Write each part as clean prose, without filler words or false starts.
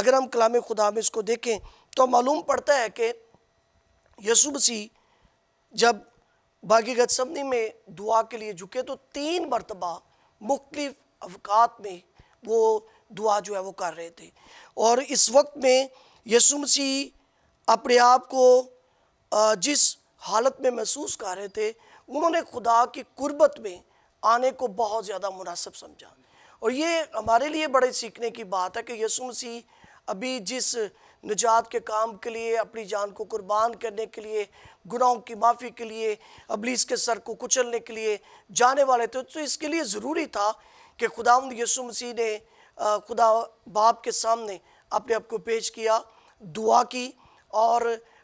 اگر ہم کلام خدا میں اس کو دیکھیں تو معلوم پڑتا ہے کہ یسوع مسیح جب باغ گتسمنی میں دعا کے لیے جھکے تو 3 مرتبہ مختلف اوقات میں وہ دعا جو ہے وہ کر رہے تھے، اور اس وقت میں یسوع مسیح اپنے آپ کو جس حالت میں محسوس کر رہے تھے، انہوں نے خدا کی قربت میں آنے کو بہت زیادہ مناسب سمجھا. اور یہ ہمارے لیے بڑے سیکھنے کی بات ہے کہ یسوع مسیح ابھی جس نجات کے کام کے لیے، اپنی جان کو قربان کرنے کے لیے، گناہوں کی معافی کے لیے، ابلیس کے سر کو کچلنے کے لیے جانے والے تھے، تو اس کے لیے ضروری تھا کہ خداوند یسوع مسیح نے خدا باپ کے سامنے اپنے آپ کو پیش کیا، دعا کی، اور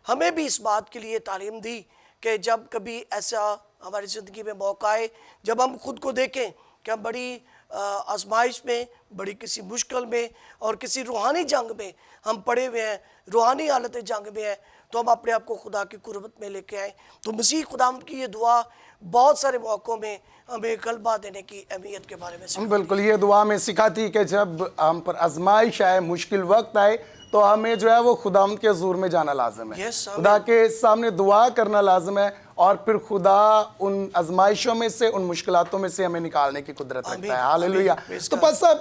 ہمیں بھی اس بات کے لیے تعلیم دی کہ جب کبھی ایسا ہماری زندگی میں موقع آئے، جب ہم خود کو دیکھیں کہ ہم بڑی آزمائش میں، بڑی کسی مشکل میں اور کسی روحانی جنگ میں ہم پڑے ہوئے ہیں، روحانی حالت جنگ میں ہیں، تو ہم اپنے آپ کو خدا کی قربت میں لے کے آئیں. تو مسیح خداوند کی یہ دعا بہت سارے موقعوں میں ہمیں غلبہ دینے کی اہمیت کے بارے میں سکھاتی ہے. بالکل یہ دعا میں سکھاتی کہ جب ہم پر آزمائش آئے، مشکل وقت آئے، تو ہمیں جو ہے وہ خداوند کے حضور میں جانا لازم ہے، Yes, خدا کے سامنے دعا کرنا لازم ہے، اور پھر خدا ان آزمائشوں میں سے، ان مشکلاتوں میں سے ہمیں نکالنے کی قدرت رکھتا ہے. ہاللیلویہ. تو بس اب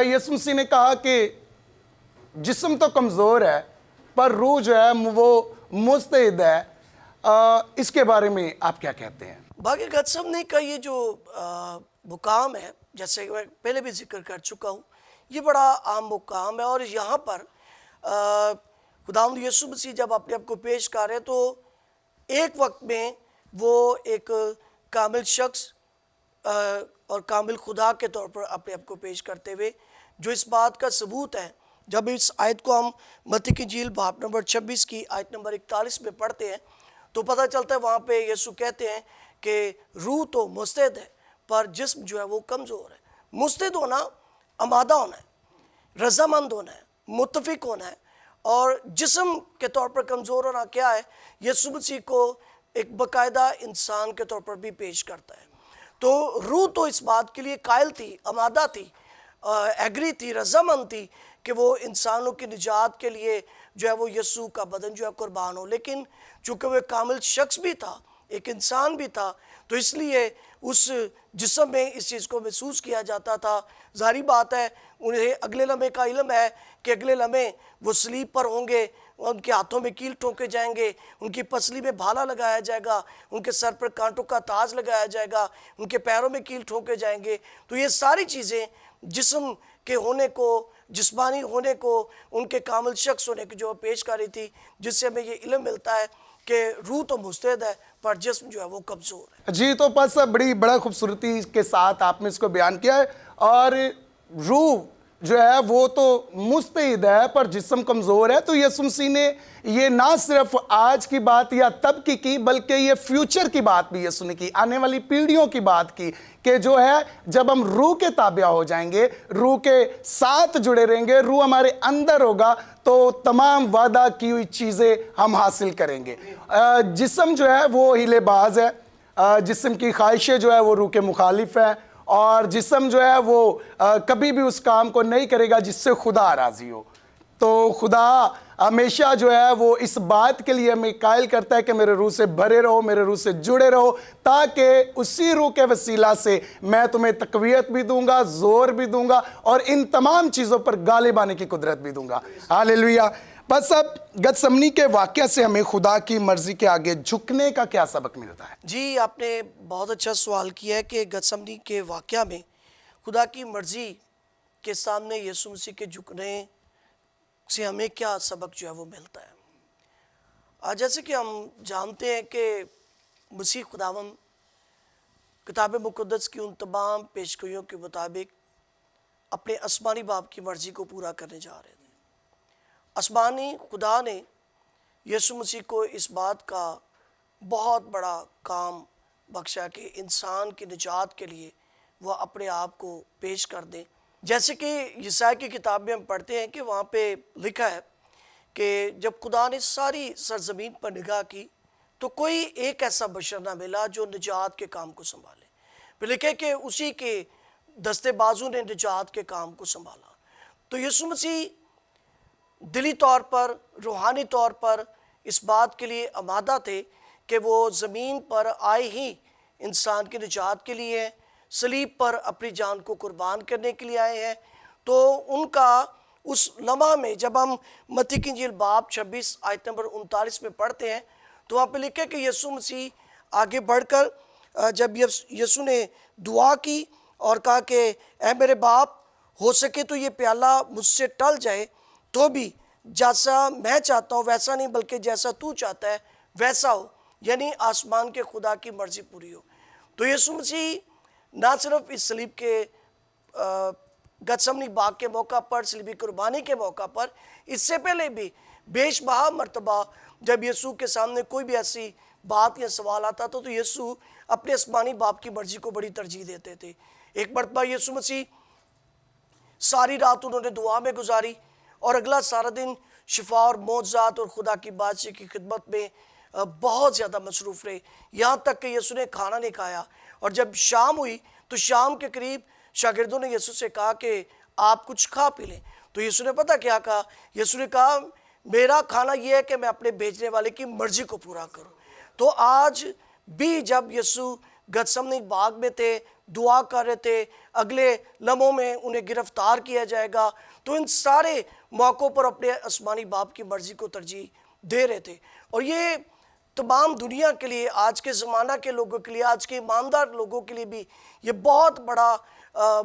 یسوع مسیح نے کہا کہ جسم تو کمزور ہے پر روح جو ہے وہ مستعد ہے. اس کے بارے میں آپ کیا کہتے ہیں؟ باغ گتسمنی کا یہ جو مقام ہے، جیسے میں پہلے بھی ذکر کر چکا ہوں، یہ بڑا عام مقام ہے، اور یہاں پر خداوند یسوع مسیح جب اپنے آپ کو پیش کر رہے تو ایک وقت میں وہ ایک کامل شخص اور کامل خدا کے طور پر اپنے آپ کو پیش کرتے ہوئے، جو اس بات کا ثبوت ہے جب اس آیت کو ہم متی کی انجیل باب نمبر 26 کی آیت نمبر 41 میں پڑھتے ہیں تو پتہ چلتا ہے وہاں پہ یسوع کہتے ہیں کہ روح تو مستعد ہے پر جسم جو ہے وہ کمزور ہے. مستعد ہونا آمادہ ہونا ہے، رضامند ہونا ہے، متفق ہونا ہے، اور جسم کے طور پر کمزور ہونا کیا ہے؟ یسوع مسیح کو ایک باقاعدہ انسان کے طور پر بھی پیش کرتا ہے. تو روح تو اس بات کے لیے قائل تھی، آمادہ تھی، ایگری تھی، رضامند تھی کہ وہ انسانوں کی نجات کے لیے جو ہے وہ یسوع کا بدن جو ہے قربان ہو، لیکن چونکہ وہ ایک کامل شخص بھی تھا، ایک انسان بھی تھا، تو اس لیے اس جسم میں اس چیز کو محسوس کیا جاتا تھا. ظاہری بات ہے انہیں اگلے لمحے کا علم ہے کہ اگلے لمحے وہ صلیب پر ہوں گے، ان کے ہاتھوں میں کیل ٹھونکے جائیں گے، ان کی پسلی میں بھالا لگایا جائے گا، ان کے سر پر کانٹوں کا تاج لگایا جائے گا، ان کے پیروں میں کیل ٹھونکے جائیں گے. تو یہ ساری چیزیں جسم کے ہونے کو، جسمانی ہونے کو، ان کے کامل شخص ہونے کی جو پیش کر رہی تھی، جس سے ہمیں یہ علم ملتا ہے کہ روح تو مستعد ہے پر جسم جو ہے وہ کمزور ہے. جی تو بس بڑا خوبصورتی کے ساتھ آپ نے اس کو بیان کیا ہے. اور روح جو ہے وہ تو مستعد ہے پر جسم کمزور ہے. تو یسوع مسیح نے یہ نہ صرف آج کی بات یا تب کی بلکہ یہ فیوچر کی بات بھی یسوع نے کی، آنے والی پیڑھیوں کی بات کی کہ جو ہے جب ہم روح کے تابع ہو جائیں گے، روح کے ساتھ جڑے رہیں گے، روح ہمارے اندر ہوگا تو تمام وعدہ کی ہوئی چیزیں ہم حاصل کریں گے. جسم جو ہے وہ ہیلے باز ہے، جسم کی خواہشیں جو ہے وہ روح کے مخالف ہیں، اور جسم جو ہے وہ کبھی بھی اس کام کو نہیں کرے گا جس سے خدا راضی ہو. تو خدا ہمیشہ جو ہے وہ اس بات کے لیے ہمیں قائل کرتا ہے کہ میرے روح سے بھرے رہو، میرے روح سے جڑے رہو، تاکہ اسی روح کے وسیلہ سے میں تمہیں تقویت بھی دوں گا، زور بھی دوں گا، اور ان تمام چیزوں پر غالب آنے کی قدرت بھی دوں گا. ہاللیلویہ. بس اب گتسمنی کے واقعہ سے ہمیں خدا کی مرضی کے آگے جھکنے کا کیا سبق ملتا ہے؟ جی آپ نے بہت اچھا سوال کیا ہے کہ گتسمنی کے واقعہ میں خدا کی مرضی کے سامنے یسوع مسیح کے جھکنے سے ہمیں کیا سبق جو ہے وہ ملتا ہے. جیسے کہ ہم جانتے ہیں کہ مسیح خداوند کتاب مقدس کی ان تمام پیشگوئیوں کے مطابق اپنے آسمانی باپ کی مرضی کو پورا کرنے جا رہے تھے. آسمانی خدا نے یسوع مسیح کو اس بات کا بہت بڑا کام بخشا کہ انسان کی نجات کے لیے وہ اپنے آپ کو پیش کر دیں. جیسے کہ یسائی کی کتاب میں ہم پڑھتے ہیں کہ وہاں پہ لکھا ہے کہ جب خدا نے ساری سرزمین پر نگاہ کی تو کوئی ایک ایسا بشر نہ ملا جو نجات کے کام کو سنبھالے. پھر لکھے کہ اسی کے دستے بازو نے نجات کے کام کو سنبھالا. تو یسوع مسیح دلی طور پر روحانی طور پر اس بات کے لیے آمادہ تھے کہ وہ زمین پر آئے ہی انسان کی نجات کے لیے صلیب پر اپنی جان کو قربان کرنے کے لیے آئے ہیں، تو ان کا اس لمحہ میں جب ہم متی کی انجیل باب 26 آیت نمبر 39 میں پڑھتے ہیں تو وہاں پہ لکھے کہ یسوع مسیح آگے بڑھ کر جب یسوع نے دعا کی اور کہا کہ اے میرے باپ، ہو سکے تو یہ پیالہ مجھ سے ٹل جائے، تو بھی جیسا میں چاہتا ہوں ویسا نہیں بلکہ جیسا تو چاہتا ہے ویسا ہو، یعنی آسمان کے خدا کی مرضی پوری ہو۔ تو یسوع مسیح نہ صرف اس صلیب کے گتسمنی باغ کے موقع پر، صلیبی قربانی کے موقع پر، اس سے پہلے بھی بیش بہا مرتبہ جب یسوع کے سامنے کوئی بھی ایسی بات یا سوال آتا تو یسوع اپنے آسمانی باپ کی مرضی کو بڑی ترجیح دیتے تھے۔ ایک مرتبہ یسوع مسیح ساری رات انہوں نے دعا میں گزاری اور اگلا سارا دن شفا اور معجزات اور خدا کی بادشاہی کی خدمت میں بہت زیادہ مصروف رہے، یہاں تک کہ یسوع نے کھانا نہیں کھایا۔ اور جب شام ہوئی تو شام کے قریب شاگردوں نے یسوع سے کہا کہ آپ کچھ کھا پی لیں، تو یسوع نے پتہ کیا کہا؟ یسوع نے کہا میرا کھانا یہ ہے کہ میں اپنے بھیجنے والے کی مرضی کو پورا کروں۔ تو آج بھی جب یسوع گتسمنی باغ میں تھے، دعا کر رہے تھے، اگلے لمحوں میں انہیں گرفتار کیا جائے گا، تو ان سارے موقعوں پر اپنے آسمانی باپ کی مرضی کو ترجیح دے رہے تھے۔ اور یہ تمام دنیا کے لیے، آج کے زمانہ کے لوگوں کے لیے، آج کے ایماندار لوگوں کے لیے بھی یہ بہت بڑا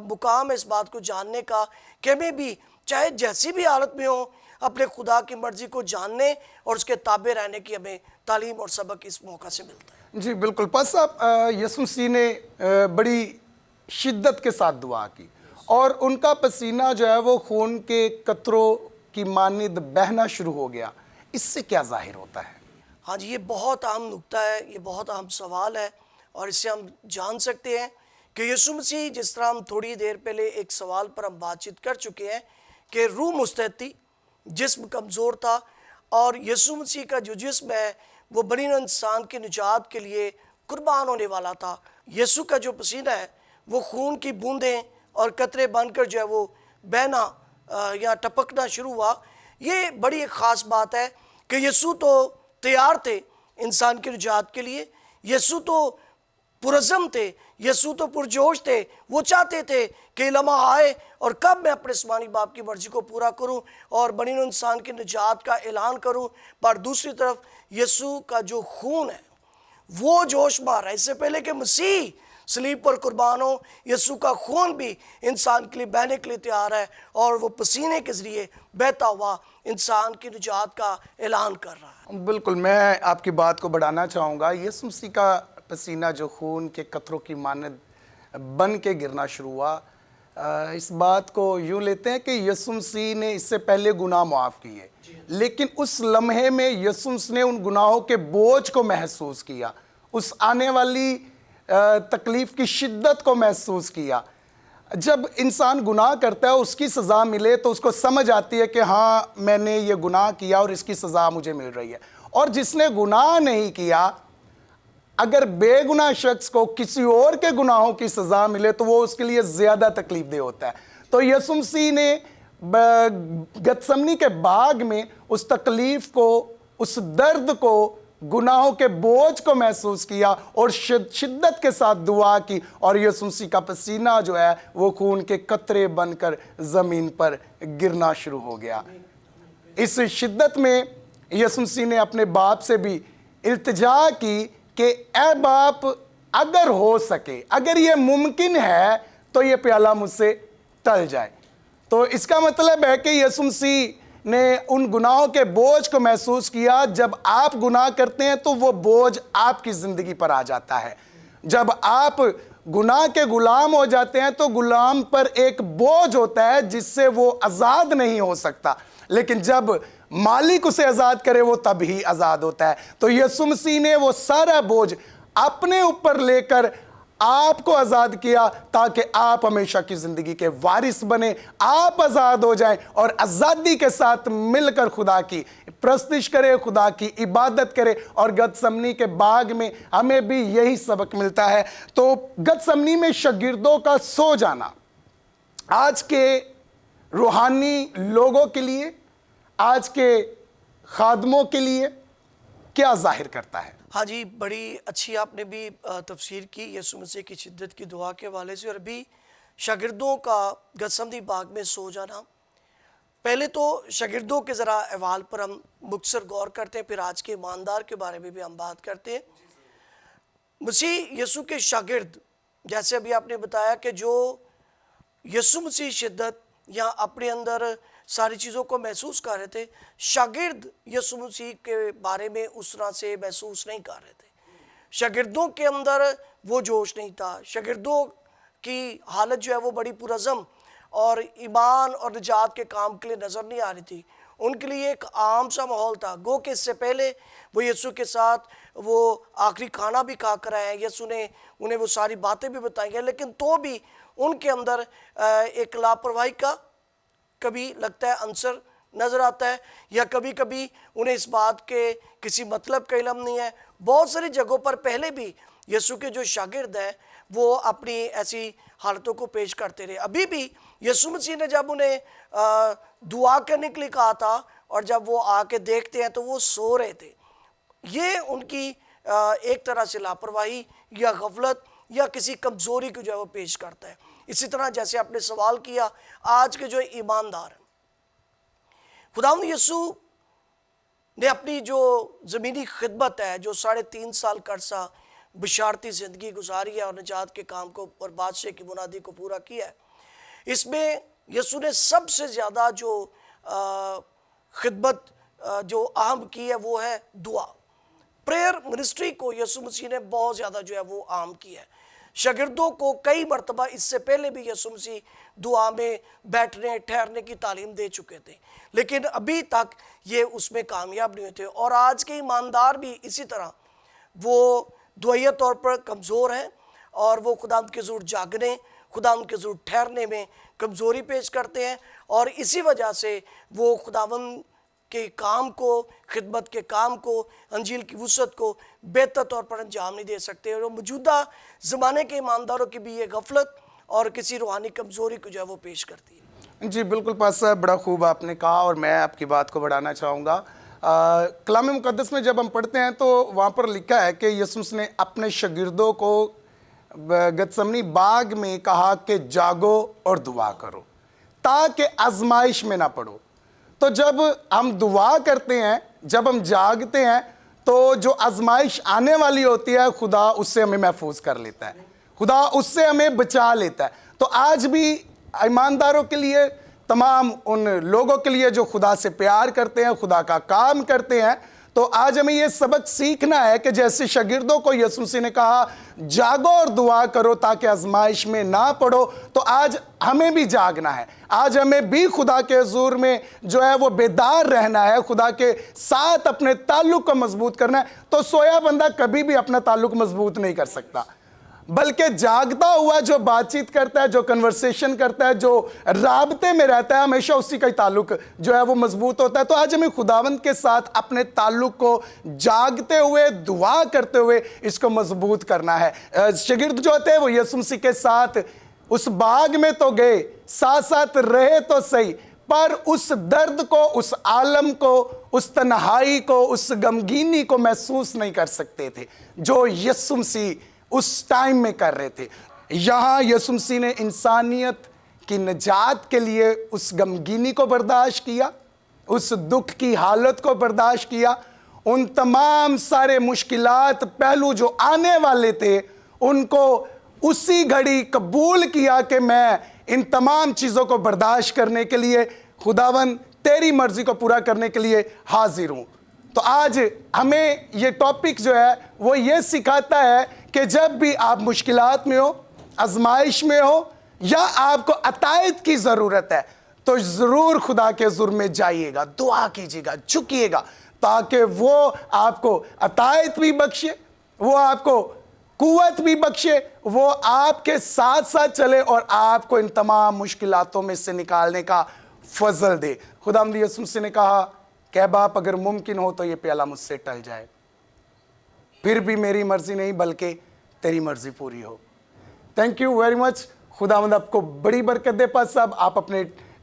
مقام ہے اس بات کو جاننے کا کہ ہمیں بھی چاہے جیسی بھی حالت میں ہوں اپنے خدا کی مرضی کو جاننے اور اس کے تابع رہنے کی ہمیں تعلیم اور سبق اس موقع سے ملتا ہے۔ جی بالکل، پاس صاحب، یسوع مسیح نے بڑی شدت کے ساتھ دعا کی اور ان کا پسینہ جو ہے وہ خون کے قطروں کی مانند بہنا شروع ہو گیا، اس سے کیا ظاہر ہوتا ہے؟ ہاں جی، یہ بہت اہم نکتہ ہے، یہ بہت اہم سوال ہے، اور اس سے ہم جان سکتے ہیں کہ یسوع مسیح، جس طرح ہم تھوڑی دیر پہلے ایک سوال پر ہم بات چیت کر چکے ہیں کہ روح مستعد تھی، جسم کمزور تھا، اور یسوع مسیح کا جو جسم ہے وہ بنی نوع انسان کی نجات کے لیے قربان ہونے والا تھا۔ یسوع کا جو پسینہ ہے وہ خون کی بوندیں اور قطرے بن کر جو ہے وہ بہنا یا ٹپکنا شروع ہوا۔ یہ بڑی ایک خاص بات ہے کہ یسوع تو تیار تھے انسان کی نجات کے لیے، یسوع تو پرعزم تھے، یسوع تو پرجوش تھے، وہ چاہتے تھے کہ لمحہ آئے اور کب میں اپنے آسمانی باپ کی مرضی کو پورا کروں اور بنی نوع انسان کی نجات کا اعلان کروں۔ پر دوسری طرف یسوع کا جو خون ہے وہ جوش مار ہے، اس سے پہلے کہ مسیح صلیب پر قربان ہو، یسوع کا خون بھی انسان کے لیے بہنے کے لیے تیار ہے، اور وہ پسینے کے ذریعے بہتا ہوا انسان کی نجات کا اعلان کر رہا ہے۔ بالکل، میں آپ کی بات کو بڑھانا چاہوں گا۔ یسوع مسیح کا پسینہ جو خون کے قطروں کی مانند بن کے گرنا شروع ہوا، اس بات کو یوں لیتے ہیں کہ یسوع مسیح نے اس سے پہلے گناہ معاف کیے، لیکن اس لمحے میں یسوع مسیح نے ان گناہوں کے بوجھ کو محسوس کیا، اس آنے والی تکلیف کی شدت کو محسوس کیا۔ جب انسان گناہ کرتا ہے، اس کی سزا ملے تو اس کو سمجھ آتی ہے کہ ہاں میں نے یہ گناہ کیا اور اس کی سزا مجھے مل رہی ہے۔ اور جس نے گناہ نہیں کیا، اگر بے گناہ شخص کو کسی اور کے گناہوں کی سزا ملے تو وہ اس کے لیے زیادہ تکلیف دہ ہوتا ہے۔ تو یسوع مسیح نے گتسمنی کے باغ میں اس تکلیف کو، اس درد کو، گناہوں کے بوجھ کو محسوس کیا اور شدت کے ساتھ دعا کی، اور یسوع مسیح کا پسینہ جو ہے وہ خون کے قطرے بن کر زمین پر گرنا شروع ہو گیا۔ اس شدت میں یسوع مسیح نے اپنے باپ سے بھی التجا کی کہ اے باپ، اگر ہو سکے، اگر یہ ممکن ہے تو یہ پیالہ مجھ سے ٹل جائے۔ تو اس کا مطلب ہے کہ یسوع مسیح نے ان گناہوں کے بوجھ کو محسوس کیا۔ جب آپ گناہ کرتے ہیں تو وہ بوجھ آپ کی زندگی پر آ جاتا ہے۔ جب آپ گناہ کے غلام ہو جاتے ہیں تو غلام پر ایک بوجھ ہوتا ہے جس سے وہ آزاد نہیں ہو سکتا، لیکن جب مالک اسے آزاد کرے وہ تب ہی آزاد ہوتا ہے۔ تو یسوع مسیح نے وہ سارا بوجھ اپنے اوپر لے کر آپ کو آزاد کیا تاکہ آپ ہمیشہ کی زندگی کے وارث بنے، آپ آزاد ہو جائیں اور آزادی کے ساتھ مل کر خدا کی پرستش کرے، خدا کی عبادت کرے۔ اور گتسمنی کے باغ میں ہمیں بھی یہی سبق ملتا ہے۔ تو گتسمنی میں شاگردوں کا سو جانا آج کے روحانی لوگوں کے لیے، آج کے خادموں کے لیے کیا ظاہر کرتا ہے؟ ہاں جی، بڑی اچھی آپ نے بھی تفسیر کی یسوع مسیح کی شدت کی دعا کے حوالے سے، اور ابھی شاگردوں کا گتسمنی باغ میں سو جانا. پہلے تو شاگردوں کے ذرا احوال پر ہم مختصر غور کرتے ہیں، پھر آج کے ایماندار کے بارے میں بھی ہم بات کرتے ہیں. مسیح یسوع کے شاگرد، جیسے ابھی آپ نے بتایا کہ جو یسوع مسیح شدت یا اپنے اندر ساری چیزوں کو محسوس کر رہے تھے، شاگرد یسوع مسیح کے بارے میں اس طرح سے محسوس نہیں کر رہے تھے. شاگردوں کے اندر وہ جوش نہیں تھا. شاگردوں کی حالت جو ہے وہ بڑی پرعزم اور ایمان اور نجات کے کام کے لیے نظر نہیں آ رہی تھی. ان کے لیے ایک عام سا ماحول تھا، گو کہ اس سے پہلے وہ یسوع کے ساتھ وہ آخری کھانا بھی کھا کر آئے ہیں، یسوع نے انہیں وہ ساری باتیں بھی بتائی ہیں، لیکن تو بھی ان کے اندر ایک لاپرواہی کا کبھی لگتا ہے عنصر نظر آتا ہے، یا کبھی کبھی انہیں اس بات کے کسی مطلب کا علم نہیں ہے. بہت ساری جگہوں پر پہلے بھی یسوع کے جو شاگرد ہیں وہ اپنی ایسی حالتوں کو پیش کرتے رہے. ابھی بھی یسوع مسیح نے جب انہیں دعا کرنے کے لیے کہا تھا اور جب وہ آ کے دیکھتے ہیں تو وہ سو رہے تھے. یہ ان کی ایک طرح سے لاپرواہی یا غفلت یا کسی کمزوری کو جو ہے وہ پیش کرتا ہے. اسی طرح جیسے آپ نے سوال کیا، آج کے جو ایماندار ہیں، خداوند یسوع نے اپنی جو زمینی خدمت ہے، جو 3.5 سال کا عرصہ بشارتی زندگی گزاری ہے اور نجات کے کام کو اور بادشاہ کی منادی کو پورا کیا ہے، اس میں یسوع نے سب سے زیادہ جو خدمت جو اہم کی ہے وہ ہے دعا. پریئر منسٹری کو یسوع مسیح نے بہت زیادہ جو ہے وہ عام کیا ہے. شاگردوں کو کئی مرتبہ اس سے پہلے بھی یسوع مسیح دعا میں بیٹھنے ٹھہرنے کی تعلیم دے چکے تھے، لیکن ابھی تک یہ اس میں کامیاب نہیں ہوئے تھے. اور آج کے ایماندار بھی اسی طرح وہ دعائیہ طور پر کمزور ہیں اور وہ خداوند کے حضور جاگنے، خداوند کے حضور ٹھہرنے میں کمزوری پیش کرتے ہیں، اور اسی وجہ سے وہ خداوند کے کام کو، خدمت کے کام کو، انجیل کی وسعت کو بہتر طور پر انجام نہیں دے سکتے. اور موجودہ زمانے کے ایمانداروں کی بھی یہ غفلت اور کسی روحانی کمزوری کو جو ہے وہ پیش کرتی ہے. جی بالکل پاس صاحب، بڑا خوب آپ نے کہا، اور میں آپ کی بات کو بڑھانا چاہوں گا. کلام مقدس میں جب ہم پڑھتے ہیں تو وہاں پر لکھا ہے کہ یسوع نے اپنے شاگردوں کو گتسمنی باغ میں کہا کہ جاگو اور دعا کرو تاکہ آزمائش میں نہ پڑو. تو جب ہم دعا کرتے ہیں، جب ہم جاگتے ہیں، تو جو آزمائش آنے والی ہوتی ہے خدا اس سے ہمیں محفوظ کر لیتا ہے، خدا اس سے ہمیں بچا لیتا ہے. تو آج بھی ایمانداروں کے لیے، تمام ان لوگوں کے لیے جو خدا سے پیار کرتے ہیں، خدا کا کام کرتے ہیں، تو آج ہمیں یہ سبق سیکھنا ہے کہ جیسے شاگردوں کو یسوع مسیح نے کہا جاگو اور دعا کرو تاکہ آزمائش میں نہ پڑو، تو آج ہمیں بھی جاگنا ہے. آج ہمیں بھی خدا کے حضور میں جو ہے وہ بیدار رہنا ہے، خدا کے ساتھ اپنے تعلق کو مضبوط کرنا ہے. تو سویا بندہ کبھی بھی اپنا تعلق مضبوط نہیں کر سکتا، بلکہ جاگتا ہوا جو بات چیت کرتا ہے، جو کنورسیشن کرتا ہے، جو رابطے میں رہتا ہے، ہمیشہ اسی کا تعلق جو ہے وہ مضبوط ہوتا ہے. تو آج ہمیں خداوند کے ساتھ اپنے تعلق کو جاگتے ہوئے، دعا کرتے ہوئے اس کو مضبوط کرنا ہے. شاگرد جو ہوتے ہیں وہ یسوع مسیح کے ساتھ اس باغ میں تو گئے، ساتھ ساتھ رہے تو صحیح، پر اس درد کو، اس عالم کو، اس تنہائی کو، اس غمگینی کو محسوس نہیں کر سکتے تھے جو یسوع مسیح اس ٹائم میں کر رہے تھے. یہاں یسوع مسیح نے انسانیت کی نجات کے لیے اس غمگینی کو برداشت کیا، اس دکھ کی حالت کو برداشت کیا، ان تمام سارے مشکلات پہلو جو آنے والے تھے ان کو اسی گھڑی قبول کیا کہ میں ان تمام چیزوں کو برداشت کرنے کے لیے، خداوند تیری مرضی کو پورا کرنے کے لیے حاضر ہوں. تو آج ہمیں یہ ٹاپک جو ہے وہ یہ سکھاتا ہے کہ جب بھی آپ مشکلات میں ہو، آزمائش میں ہو، یا آپ کو عطایت کی ضرورت ہے، تو ضرور خدا کے حضور میں جائیے گا، دعا کیجیے گا، جھکیے گا، تاکہ وہ آپ کو عطایت بھی بخشے، وہ آپ کو قوت بھی بخشے، وہ آپ کے ساتھ ساتھ چلے اور آپ کو ان تمام مشکلاتوں میں سے نکالنے کا فضل دے. خداوند یسوع مسیح نے کہا کہ باپ اگر ممکن ہو تو یہ پیالہ مجھ سے ٹل جائے، پھر بھی میری مرضی نہیں بلکہ تیری مرضی پوری ہو. Thank you very much. خداوند آپ کو بڑی برکت دے. پاس صاحب آپ اپنے